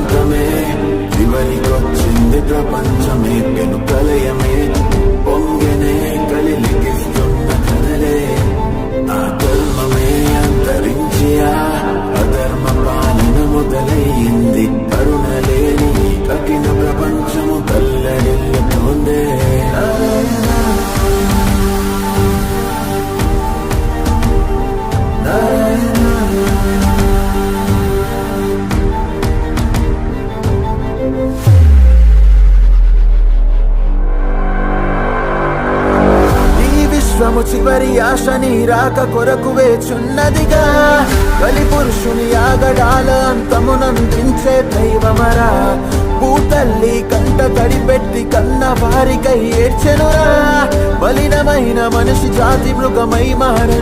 అంతమే చివరికొచ్చింది ప్రపంచమే పెను ప్రళయమే పొంగెనే కలిలిగిస్తున్న కదలే ఆ ధర్మమే అంతరించి అధర్మ పాలన మొదలయ్యింది కరుణలేని కఠిన ప్రపంచము కల్లడిల్లుతోందే విశ్వము చివరి ఆశ నీ రాక కొరకు వేచున్నదిగా బలి పురుషుని ఆగడాల అంతమునందించే దైవమరా భూతల్లి కంట తడిపెట్టి కన్న వారికై ఏడ్చెనురా బలినమైన మనిషి జాతి మృగమై మార